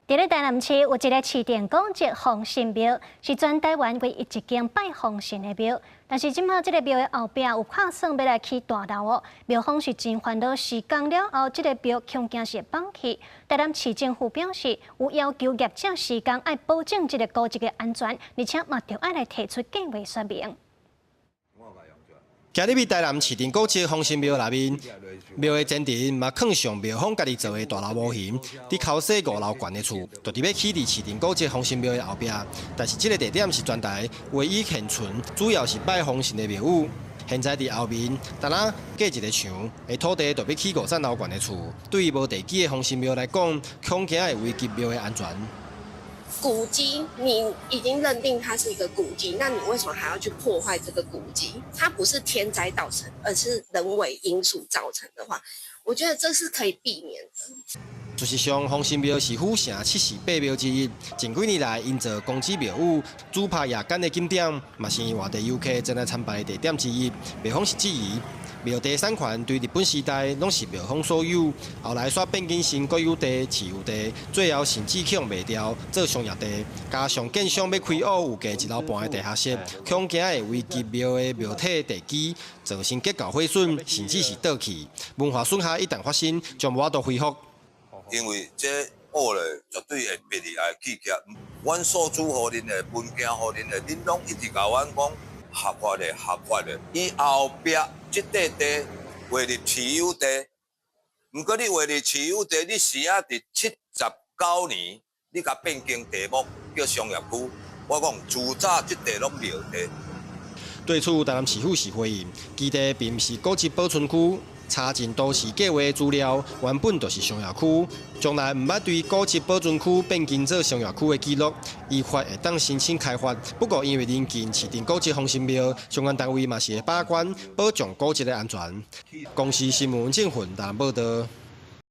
伫咧台南市有一个市电古迹奉神庙，是全台湾唯一一间拜奉神的庙。但是今麦这个庙的后壁有打算要来起大楼哦，庙方是真烦恼，施工了后，这个庙恐惊是会放弃。台南市政府表示，有要求业者施工要保证这个古迹的安全，而且嘛着爱来提出计划说明。 今日伫台南市电古迹奉神庙内面，庙的前庭嘛放上庙方家己做的大楼模型，伫靠西5楼高的厝，就伫要起伫市电古迹奉神庙的后壁。但是这个地点是全台唯一现存，主要是拜奉神的庙宇。现在伫后面，单仔隔一个墙的土地，就要起53楼高的厝。对于无地基的奉神庙来讲，恐惊会危及庙的安全。 古迹，你已经认定它是一个古迹，那你为什么还要去破坏这个古迹？它不是天灾造成，而是人为因素造成的话，我觉得这是可以避免的。事实上，奉神庙是府城7氏8庙之一，近几年来因做公祭庙宇、主拍夜间的景点，嘛是外地游客前来参拜的地点之一。庙方是质疑。 庙地产权对日本时代拢是庙方所有，后来煞变更成国有地、私有地，最后甚至去用卖掉做商业地。加上建商要开屋有价1楼半的地下室，恐惊会危及庙的庙体地基，造成结构毁损，甚至是倒去。文化损害一旦发生，将无法度恢复。因为这屋咧绝对会别离来企业，阮所主互恁的文件互恁的，恁拢一直甲阮讲合法的、合法的。伊后壁。 这块地划入持有地，不过你划入持有地，你时啊伫79年，你甲变更地目叫商业区。我讲自早这地拢庙地。对此，台南市府是回应，基地并不是古迹保存区。 查证都市计划资料，原本就是商业区，将来毋捌对古迹保存区变更做商业区的记录，依法会当申请开发。不过因为临近市电古迹奉神庙，相关单位嘛是会把关，保障古迹的安全。公司新闻郑云台报道。